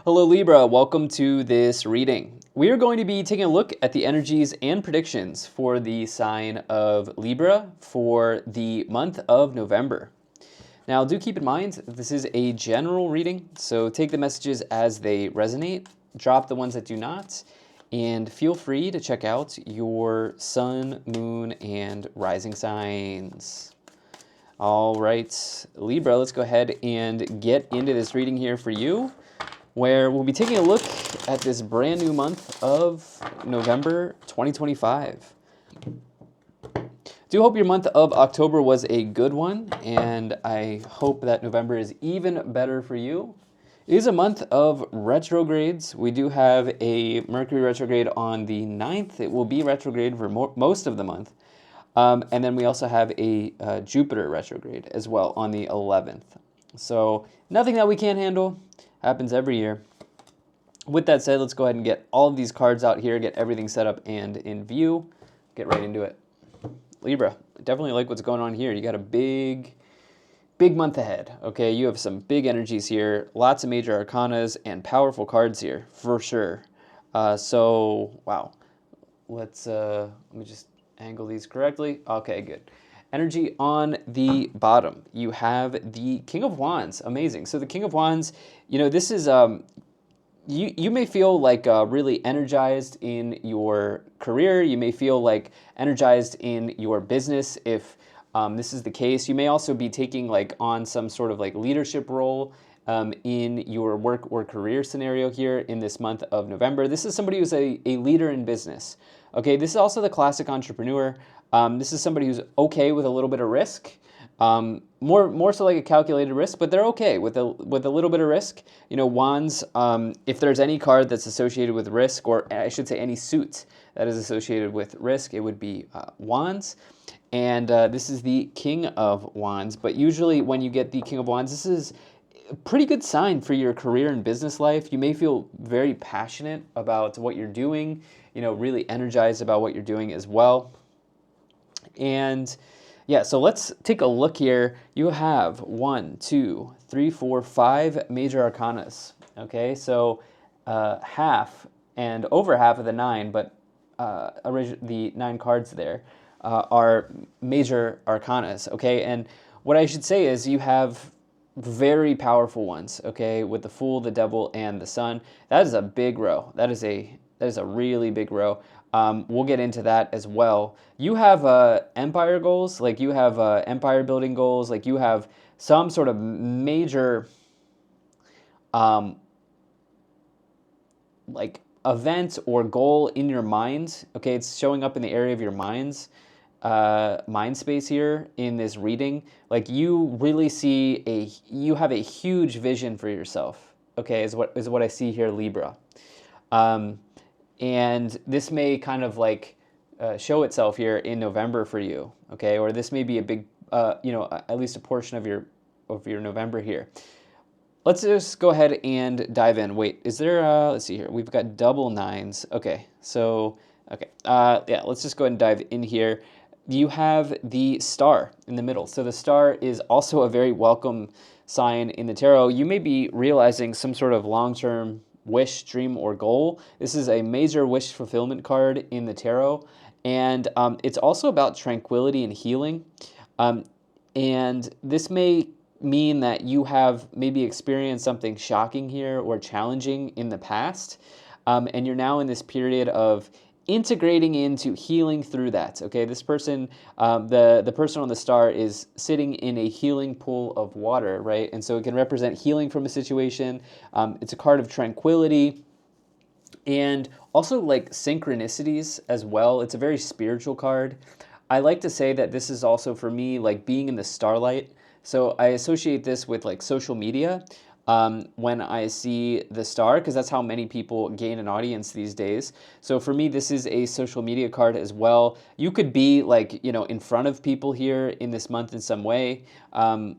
Hello Libra, welcome to this reading. We are going to be taking a look at the energies and predictions for the sign of Libra for the month of November. Now do keep in mind that this is a general reading, so take the messages as they resonate, drop the ones that do not, and feel free to check out your sun, moon, and rising signs. All right, Libra, let's go ahead and get into this reading here for you, where we'll be taking a look at this brand new month of November 2025. Do hope your month of October was a good one, and I hope that November is even better for you. It is a month of retrogrades. We do have a Mercury retrograde on the 9th. It will be retrograde for most of the month. And then we also have a Jupiter retrograde as well on the 11th. So nothing that we can't handle. Happens every year. With that said, let's go ahead and get all of these cards out here, get everything set up and in view, get right into it. Libra, definitely like what's going on here. You got a big month ahead, okay? You have some big energies here, lots of major arcanas and powerful cards here, for sure. So, wow. Let me just angle these correctly. Okay, good. Energy on the bottom. You have the King of Wands. Amazing. So the King of Wands, this is you may feel like really energized in your career. You may feel like energized in your business if this is the case. You may also be taking like on some sort of like leadership role in your work or career scenario here in this month of November. This is somebody who's a leader in business. Okay, this is also the classic entrepreneur. This is somebody who's okay with a little bit of risk. More so like a calculated risk, but they're okay with a little bit of risk. Wands, if there's any card that's associated with risk, or I should say any suit that is associated with risk, it would be Wands. And this is the King of Wands. But usually when you get the King of Wands, this is a pretty good sign for your career and business life. You may feel very passionate about what you're doing, really energized about what you're doing as well. And yeah, so let's take a look here. You have 1, 2, 3, 4, 5 major arcanas. Okay, so half and over half of the 9, but the 9 cards there are major arcanas. Okay, and what I should say is you have very powerful ones. Okay, with the Fool, the Devil, and the Sun. That is a big row. That is a really big row. We'll get into that as well. You have empire goals, like you have empire building goals, like you have some sort of major like event or goal in your mind. Okay, it's showing up in the area of your mind space here in this reading. Like you really see you have a huge vision for yourself. Okay, is what I see here, Libra. And this may kind of like show itself here in November for you, okay? Or this may be a big, at least a portion of your November here. Let's just go ahead and dive in. Wait, is there? Let's see here. We've got double 9s. Okay, so yeah, let's just go ahead and dive in here. You have the Star in the middle. So the Star is also a very welcome sign in the tarot. You may be realizing some sort of long-term wish, dream, or goal. This is a major wish fulfillment card in the tarot, and it's also about tranquility and healing. And this may mean that you have maybe experienced something shocking here or challenging in the past, and you're now in this period of integrating into healing through that. Okay, this person, the person on the Star is sitting in a healing pool of water, right? And so it can represent healing from a situation. It's a card of tranquility and also like synchronicities as well. It's a very spiritual card. I like to say that this is also for me like being in the starlight. So I associate this with like social media. When I see the Star, because that's how many people gain an audience these days. So for me, this is a social media card as well. You could be like, in front of people here in this month in some way.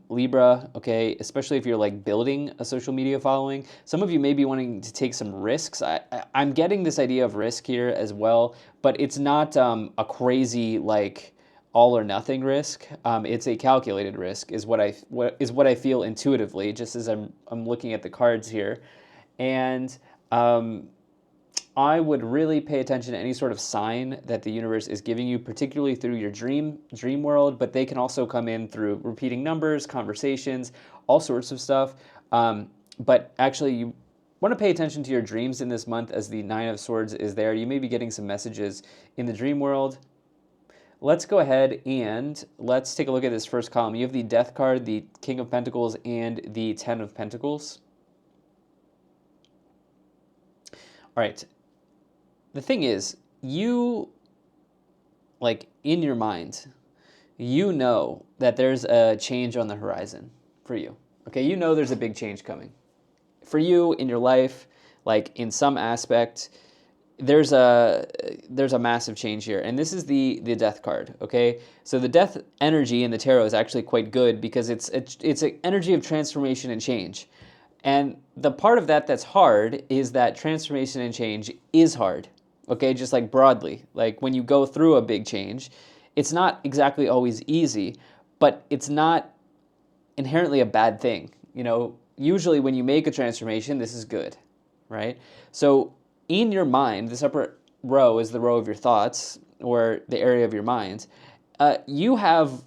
Libra, okay, especially if you're like building a social media following. Some of you may be wanting to take some risks. I'm getting this idea of risk here as well, but it's not a crazy like all or nothing risk. It's a calculated risk, is what I feel intuitively, just as I'm looking at the cards here. And I would really pay attention to any sort of sign that the universe is giving you, particularly through your dream world, but they can also come in through repeating numbers, conversations, all sorts of stuff. But actually, you want to pay attention to your dreams in this month as the Nine of Swords is there. You may be getting some messages in the dream world. Let's go ahead and let's take a look at this first column. You have the Death card, the King of Pentacles, and the Ten of Pentacles. All right. The thing is, you, like, in your mind, you know that there's a change on the horizon for you. Okay, you know there's a big change coming. For you, in your life, like, in some aspect, there's a massive change here. And this is the Death card, okay? So the Death energy in the tarot is actually quite good because it's an energy of transformation and change. And the part of that that's hard is that transformation and change is hard. Okay, just like broadly, like when you go through a big change, it's not exactly always easy, but it's not inherently a bad thing. You know, usually when you make a transformation, this is good, right? So in your mind, this upper row is the row of your thoughts or the area of your mind. You have,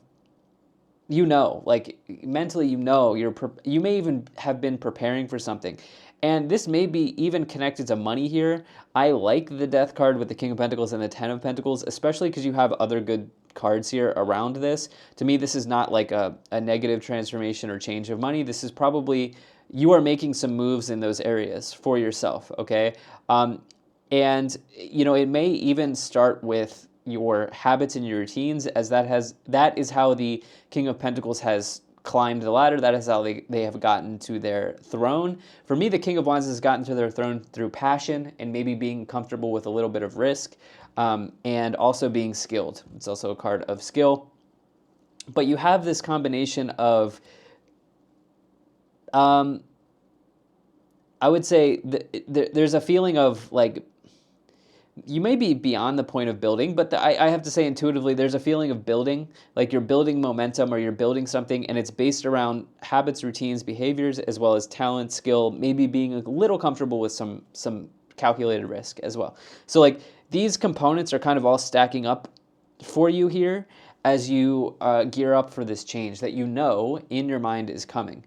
you know, like mentally, you know, you may even have been preparing for something. And this may be even connected to money here. I like the Death card with the King of Pentacles and the Ten of Pentacles, especially because you have other good cards here around this. To me, this is not like a negative transformation or change of money. This is probably, you are making some moves in those areas for yourself, okay? And, you know, it may even start with your habits and your routines, as that is how the King of Pentacles has climbed the ladder. That is how they have gotten to their throne. For me, the King of Wands has gotten to their throne through passion and maybe being comfortable with a little bit of risk, and also being skilled. It's also a card of skill. But you have this combination of, I would say, there's a feeling of like, you may be beyond the point of building, but I have to say intuitively, there's a feeling of building, like you're building momentum or you're building something, and it's based around habits, routines, behaviors, as well as talent, skill, maybe being a little comfortable with some calculated risk as well. So like these components are kind of all stacking up for you here as you gear up for this change that you know in your mind is coming.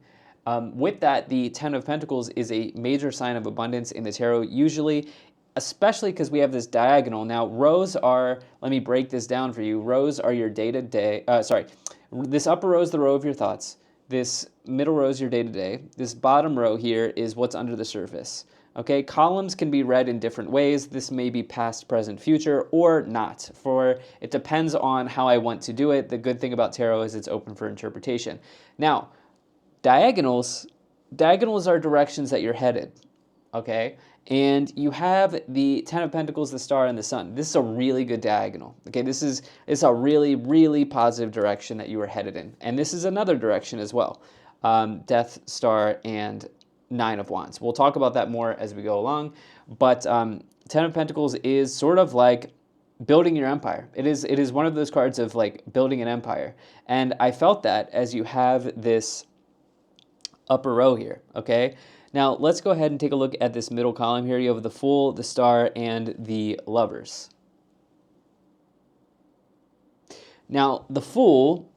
With that, the Ten of Pentacles is a major sign of abundance in the tarot, usually, especially because we have this diagonal. Now, rows are, let me break this down for you. Rows are your day-to-day, this upper row is the row of your thoughts. This middle row is your day-to-day. This bottom row here is what's under the surface. Okay, columns can be read in different ways. This may be past, present, future, or not. It depends on how I want to do it. The good thing about tarot is it's open for interpretation. Now, diagonals are directions that you're headed, okay? And you have the Ten of Pentacles, the Star, and the Sun. This is a really good diagonal. Okay, it's a really, really positive direction that you are headed in. And this is another direction as well. Death, Star, and Nine of Wands. We'll talk about that more as we go along. But Ten of Pentacles is sort of like building your empire. It is one of those cards of like building an empire. And I felt that as you have this upper row here, okay? Now, let's go ahead and take a look at this middle column here. You have the Fool, the Star, and the Lovers. Now, the Fool,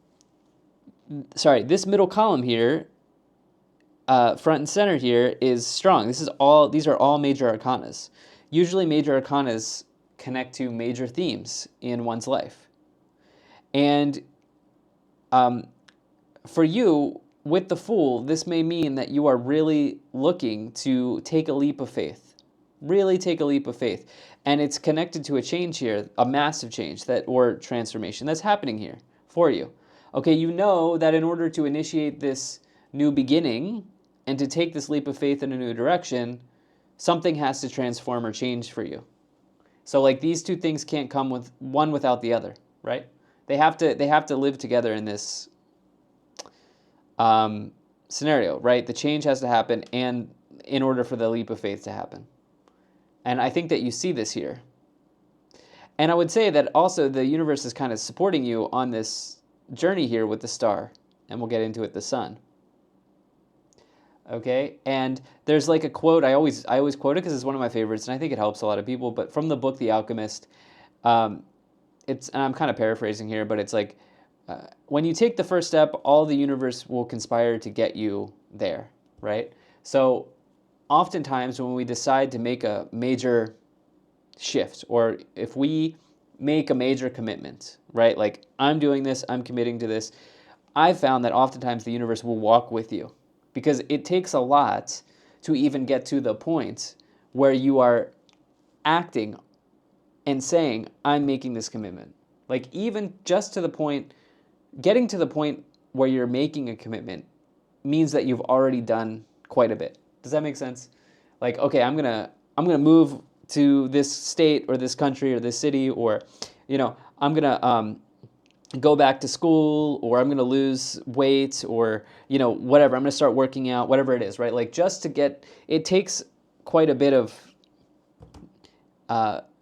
this middle column here, front and center here, is strong. These are all major arcanas. Usually major arcanas connect to major themes in one's life. And for you, with the Fool, this may mean that you are really looking to take a leap of faith. Really take a leap of faith. And it's connected to a change here, a massive change or transformation that's happening here for you. Okay, you know that in order to initiate this new beginning and to take this leap of faith in a new direction, something has to transform or change for you. So like these two things can't come with one without the other, right? They have to live together in this scenario, right? The change has to happen, and in order for the leap of faith to happen. And I think that you see this here. And I would say that also the universe is kind of supporting you on this journey here with the Star, and we'll get into it, the Sun. Okay, and there's like a quote I always quote it because it's one of my favorites, and I think it helps a lot of people. But from the book The Alchemist, um, it's and I'm kind of paraphrasing here, but it's like when you take the first step, all the universe will conspire to get you there, right? So oftentimes when we decide to make a major shift, or if we make a major commitment, right? Like I'm doing this, I'm committing to this. I've found that oftentimes the universe will walk with you because it takes a lot to even get to the point where you are acting and saying, I'm making this commitment. Like even just to the point, getting to the point where you're making a commitment means that you've already done quite a bit. Does that make sense? Like, okay, I'm gonna move to this state or this country or this city, or, I'm gonna go back to school, or I'm gonna lose weight, or whatever. I'm gonna start working out, whatever it is, right? Like just to get, it takes quite a bit of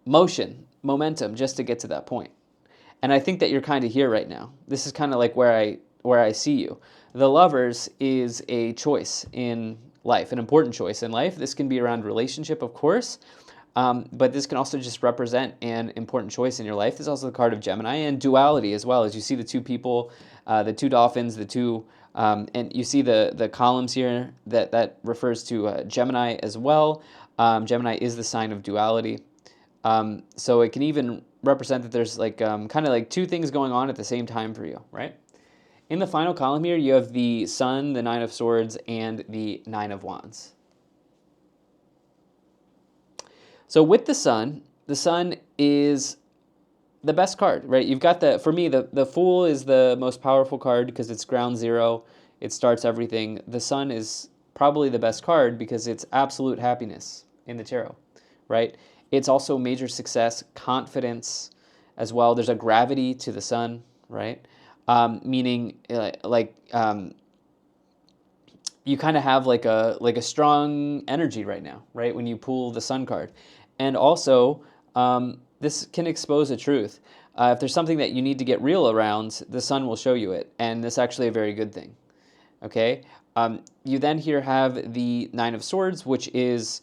momentum just to get to that point. And I think that you're kind of here right now. This is kind of like where I see you. The Lovers is a choice in life, an important choice in life. This can be around relationship, of course, but this can also just represent an important choice in your life. This is also the card of Gemini and duality as well. As you see the two people, the two dolphins, the two, and you see the columns here that refers to Gemini as well. Gemini is the sign of duality. So it can even represent that there's like kind of like two things going on at the same time for you, right? In the final column here, you have the Sun, the Nine of Swords, and the Nine of Wands. So with the Sun is the best card, right? You've got for me, the Fool is the most powerful card because it's ground zero. It starts everything. The Sun is probably the best card because it's absolute happiness in the tarot, right? It's also major success, confidence as well. There's a gravity to the Sun, right? Meaning you kind of have like a strong energy right now, right? When you pull the Sun card. And also, this can expose a truth. If there's something that you need to get real around, the Sun will show you it. And that's actually a very good thing, okay? You then here have the Nine of Swords, which is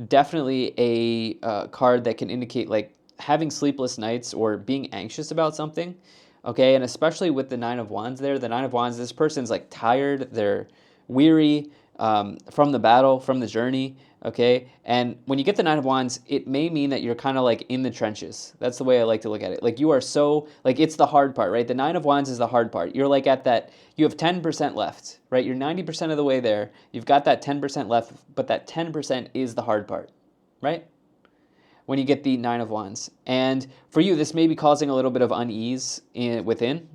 definitely a card that can indicate like having sleepless nights or being anxious about something, okay? And especially with the Nine of Wands there, the Nine of Wands, this person's like tired, they're weary from the battle, from the journey, okay? And when you get the Nine of Wands, it may mean that you're kind of like in the trenches. That's the way I like to look at it. Like you are so, like it's the hard part, right? The Nine of Wands is the hard part. You're like at that, you have 10% left, right? You're 90% of the way there. You've got that 10% left, but that 10% is the hard part, right? When you get the Nine of Wands. And for you, this may be causing a little bit of unease within,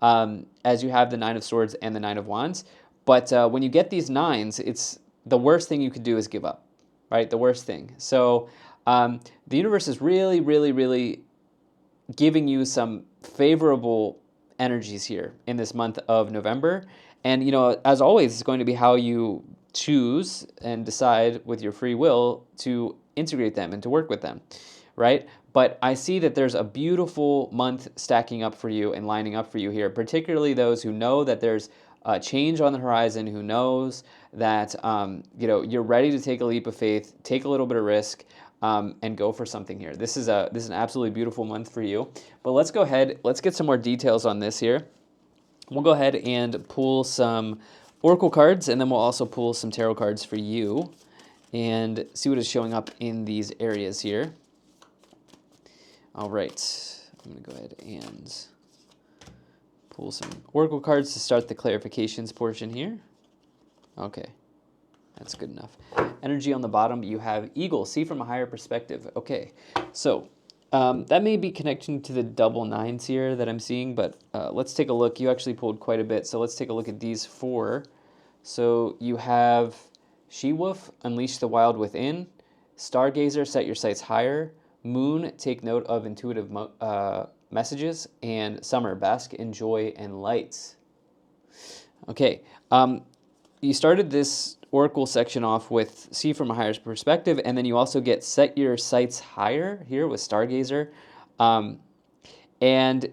as you have the Nine of Swords and the Nine of Wands. But when you get these nines, it's the worst thing you could do is give up, right? The worst thing. So the universe is really, really, really giving you some favorable energies here in this month of November. And, as always, it's going to be how you choose and decide with your free will to integrate them and to work with them, right? But I see that there's a beautiful month stacking up for you and lining up for you here, particularly those who know that there's change on the horizon, who knows that you're ready to take a leap of faith, take a little bit of risk, and go for something here. This is an absolutely beautiful month for you. But let's go ahead, let's get some more details on this here. We'll go ahead and pull some oracle cards, and then we'll also pull some tarot cards for you and see what is showing up in these areas here. All right, I'm going to go ahead and pull some oracle cards to start the clarifications portion here. Okay, that's good enough. Energy on the bottom, you have Eagle, see from a higher perspective. Okay, so that may be connecting to the double nines here that I'm seeing, but let's take a look. You actually pulled quite a bit, so let's take a look at these four. So you have She-Wolf, Unleash the Wild Within, Stargazer, Set Your Sights Higher, Moon, Take Note of Intuitive Messages, and Summer, Bask in Joy and Lights. Okay, you started this oracle section off with See from a Higher Perspective, and then you also get Set Your Sights Higher here with Stargazer. And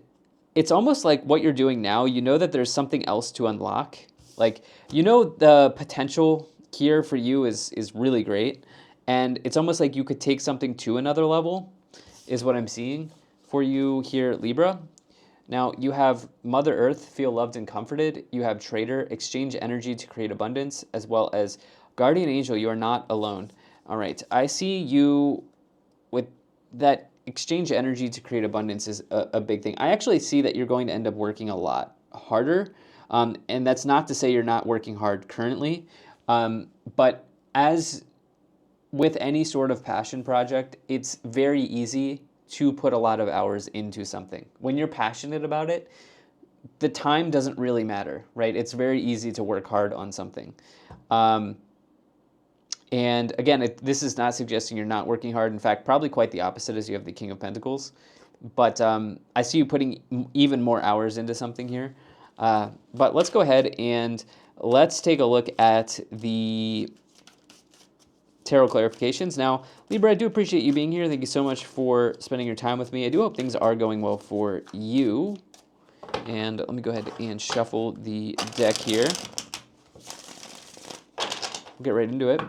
it's almost like what you're doing now, you know that there's something else to unlock Like, you know, the potential here for you is really great, and it's almost like you could take something to another level, is what I'm seeing for you here, Libra. Now, you have Mother Earth, feel loved and comforted. You have Trader, exchange energy to create abundance, as well as Guardian Angel, you are not alone. All right, I see you with that exchange energy to create abundance is a big thing. I actually see that you're going to end up working a lot harder. And that's not to say you're not working hard currently. But as with any sort of passion project, it's very easy to put a lot of hours into something. When you're passionate about it, the time doesn't really matter, right? It's very easy to work hard on something. And again, this is not suggesting you're not working hard. In fact, probably quite the opposite, as you have the King of Pentacles. But I see you putting even more hours into something here. But let's go ahead and let's take a look at the tarot clarifications. Now, Libra, I do appreciate you being here. Thank you so much for spending your time with me. I do hope things are going well for you. And let me go ahead and shuffle the deck here. We'll get right into it.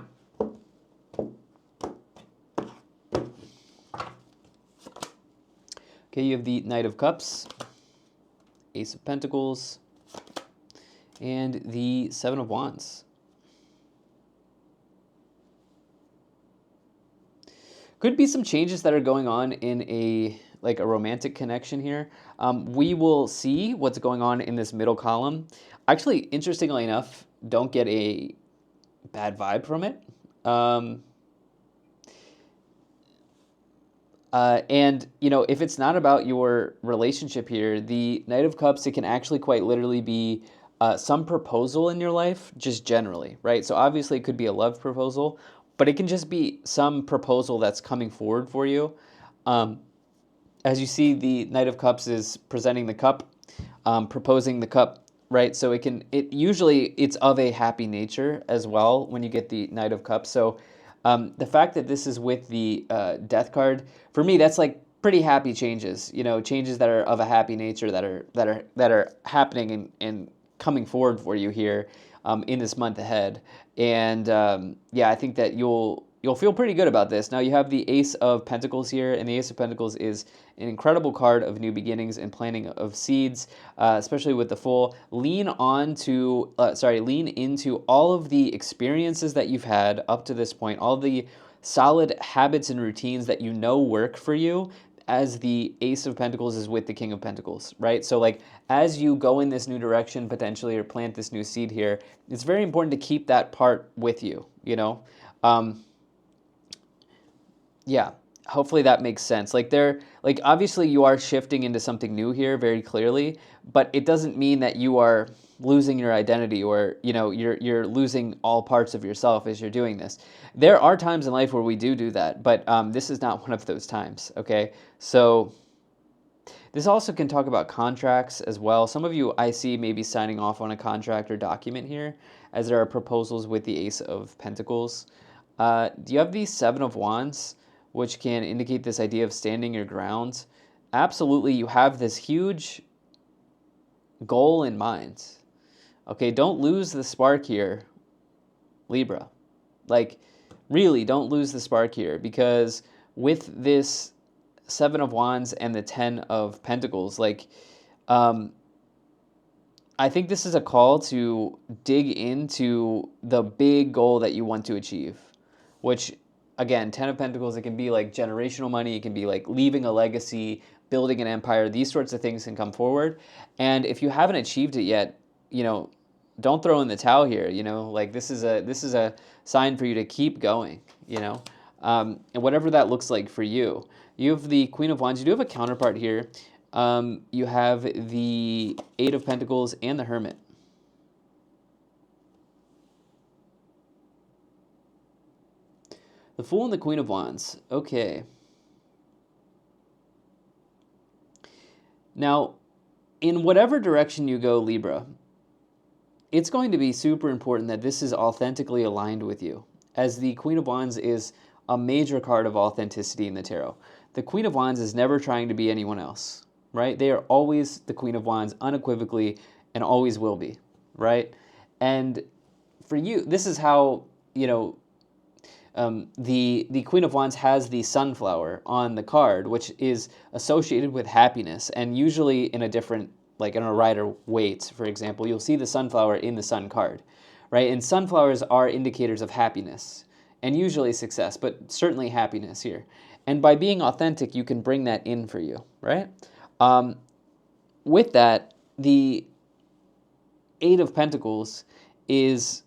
Okay, you have the Knight of Cups, Ace of Pentacles, and the Seven of Wands. Could be some changes that are going on in a romantic connection here. We will see what's going on in this middle column. Actually, interestingly enough, don't get a bad vibe from it. And, you know, if it's not about your relationship here, the Knight of Cups, it can actually quite literally be some proposal in your life, just generally, right? So obviously it could be a love proposal, but it can just be some proposal that's coming forward for you. As you see, the Knight of Cups is presenting the cup, proposing the cup, right? So usually it's of a happy nature as well when you get the Knight of Cups. So the fact that this is with the Death card, for me, that's like pretty happy changes. You know, changes that are of a happy nature that are happening and coming forward for you here in this month ahead. And yeah, I think that you'll feel pretty good about this. Now you have the Ace of Pentacles here, and the Ace of Pentacles is an incredible card of new beginnings and planting of seeds, especially with the Fool. Lean into all of the experiences that you've had up to this point, all the solid habits and routines that you know work for you, as the Ace of Pentacles is with the King of Pentacles, right? So like as you go in this new direction potentially or plant this new seed here, it's very important to keep that part with you, you know? Yeah, hopefully that makes sense. Like obviously you are shifting into something new here very clearly, but it doesn't mean that you are losing your identity or, you know, you're losing all parts of yourself as you're doing this. There are times in life where we do that, but this is not one of those times, okay? So this also can talk about contracts as well. Some of you I see maybe signing off on a contract or document here, as there are proposals with the Ace of Pentacles. Do you have the Seven of Wands, which can indicate this idea of standing your ground? Absolutely, you have this huge goal in mind. Okay, don't lose the spark here, Libra. Like, really, don't lose the spark here, because with this Seven of Wands and the Ten of Pentacles, like, I think this is a call to dig into the big goal that you want to achieve, which, again, Ten of Pentacles, it can be like generational money, it can be like leaving a legacy, building an empire. These sorts of things can come forward. And if you haven't achieved it yet, you know, don't throw in the towel here, you know, like this is a sign for you to keep going, you know, and whatever that looks like for you. You have the Queen of Wands. You do have a counterpart here. You have the Eight of Pentacles and the Hermit. The Fool and the Queen of Wands. Okay. Now, in whatever direction you go, Libra, it's going to be super important that this is authentically aligned with you, as the Queen of Wands is a major card of authenticity in the tarot. The Queen of Wands is never trying to be anyone else, right? They are always the Queen of Wands unequivocally and always will be, right? And for you, this is how, you know, the Queen of Wands has the sunflower on the card, which is associated with happiness, and usually in a different, like in a Rider Waite, for example, you'll see the sunflower in the Sun card, right? And sunflowers are indicators of happiness, and usually success, but certainly happiness here. And by being authentic, you can bring that in for you, right? With that, the Eight of Pentacles is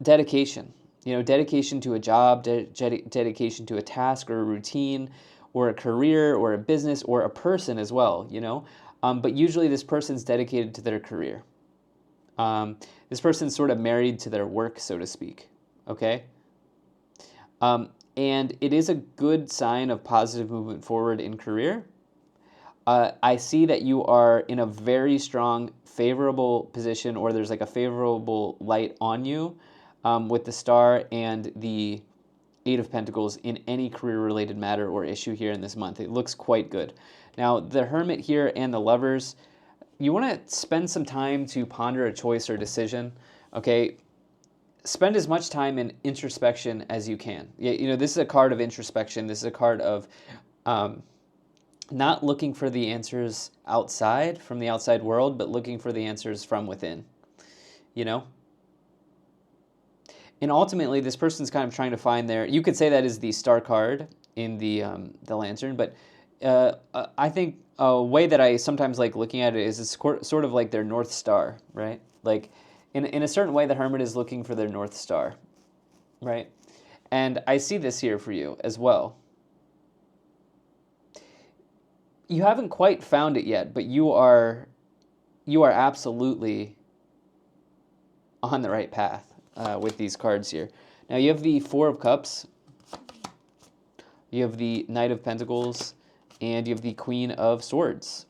dedication. You know, dedication to a job, dedication to a task or a routine or a career or a business or a person as well, you know. But usually this person's dedicated to their career. This person's sort of married to their work, so to speak, okay? And it is a good sign of positive movement forward in career. I see that you are in a very strong, favorable position, or there's like a favorable light on you with the Star and the Eight of Pentacles in any career-related matter or issue here in this month. It looks quite good. Now, the Hermit here and the Lovers, you want to spend some time to ponder a choice or decision, okay? Spend as much time in introspection as you can. You know, this is a card of introspection. This is a card of not looking for the answers outside, from the outside world, but looking for the answers from within, you know? And ultimately, this person's kind of trying to find their, you could say that is the Star card in the Lantern, but I think a way that I sometimes like looking at it is it's sort of like their North Star, right? Like, in a certain way, the Hermit is looking for their North Star, right? And I see this here for you as well. You haven't quite found it yet, but you are absolutely on the right path with these cards here. Now you have the Four of Cups, you have the Knight of Pentacles, and you have the Queen of Swords.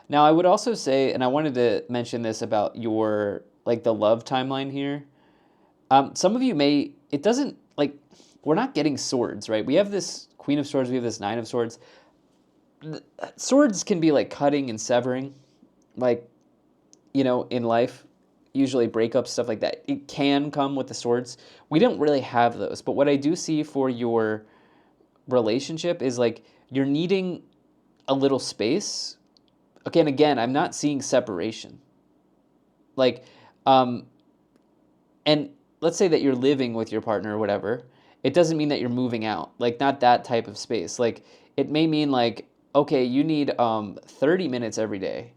Now I would also say, and I wanted to mention this about your, like the love timeline here. Some of you may, it doesn't, like, we're not getting swords, right? We have this Queen of Swords, we have this Nine of Swords. Swords can be like cutting and severing, like, you know, in life, usually breakups, stuff like that. It can come with the swords. We don't really have those. But what I do see for your relationship is like you're needing a little space. Okay, and again, I'm not seeing separation. Like, and let's say that you're living with your partner or whatever. It doesn't mean that you're moving out. Like, not that type of space. Like, it may mean like, okay, you need 30 minutes every day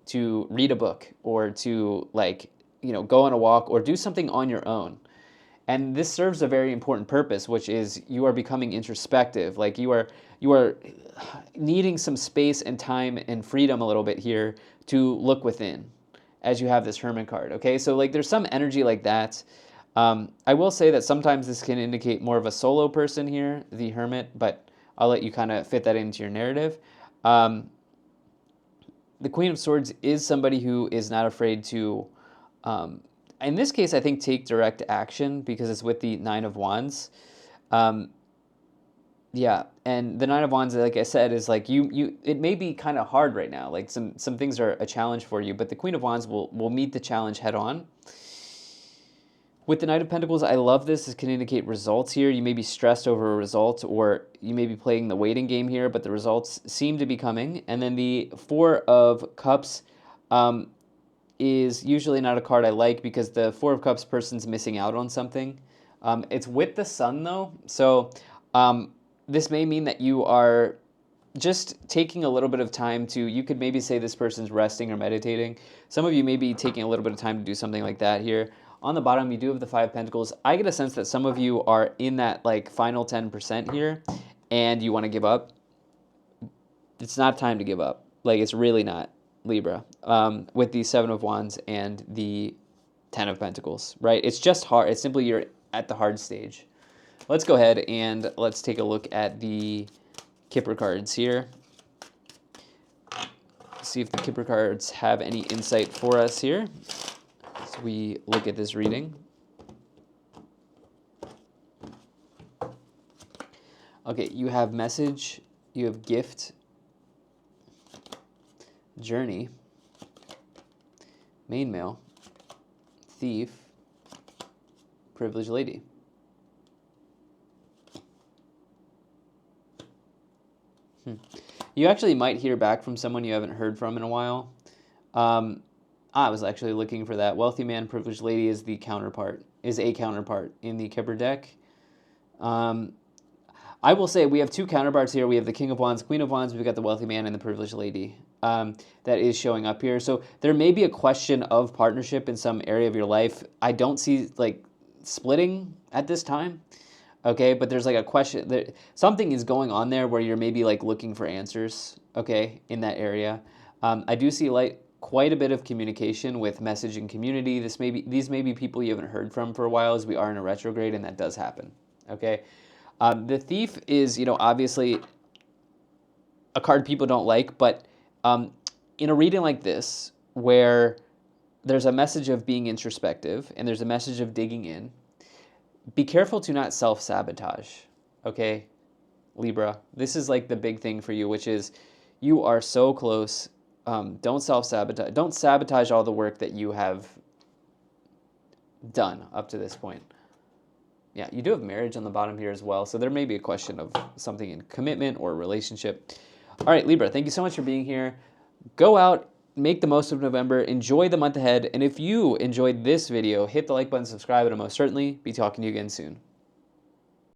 to read a book or to, like, you know, go on a walk or do something on your own. And this serves a very important purpose, which is you are becoming introspective. Like you are needing some space and time and freedom a little bit here to look within as you have this Hermit card. Okay, so like there's some energy like that. I will say that sometimes this can indicate more of a solo person here, the Hermit, but I'll let you kind of fit that into your narrative. The Queen of Swords is somebody who is not afraid to, in this case, I think take direct action because it's with the Nine of Wands. Yeah, and the Nine of Wands, like I said, is like it may be kind of hard right now. Like some things are a challenge for you, but the Queen of Wands will meet the challenge head on. With the Knight of Pentacles, I love this. This can indicate results here. You may be stressed over a result, or you may be playing the waiting game here, but the results seem to be coming. And then the Four of Cups is usually not a card I like because the Four of Cups person's missing out on something. It's with the Sun, though. So this may mean that you are just taking a little bit of time to, you could maybe say this person's resting or meditating. Some of you may be taking a little bit of time to do something like that here. On the bottom, you do have the Five of Pentacles. I get a sense that some of you are in that like final 10% here and you want to give up. It's not time to give up. Like, it's really not, Libra, with the Seven of Wands and the Ten of Pentacles, right? It's just hard. It's simply you're at the hard stage. Let's go ahead and let's take a look at the Kipper cards here. See if the Kipper cards have any insight for us here as we look at this reading. Okay, you have message, you have gift, Journey, main male, thief, privileged lady. You actually might hear back from someone you haven't heard from in a while. I was actually looking for that. Wealthy man, privileged lady is a counterpart in the Kipper deck. I will say we have two counterparts here. We have the King of Wands, Queen of Wands. We've got the Wealthy Man and the Privileged Lady that is showing up here. So there may be a question of partnership in some area of your life. I don't see like splitting at this time. Okay, but there's like a question. Something is going on there where you're maybe like looking for answers. Okay, in that area, I do see like quite a bit of communication with messaging community. These may be people you haven't heard from for a while, as we are in a retrograde, and that does happen. Okay. The thief is, obviously a card people don't like, but in a reading like this, where there's a message of being introspective and there's a message of digging in, be careful to not self-sabotage, okay, Libra? This is like the big thing for you, which is you are so close. Don't self-sabotage. Don't sabotage all the work that you have done up to this point. Yeah, you do have marriage on the bottom here as well, so there may be a question of something in commitment or relationship. All right, Libra, thank you so much for being here. Go out, make the most of November, enjoy the month ahead, and if you enjoyed this video, hit the like button, subscribe, and I'll most certainly be talking to you again soon.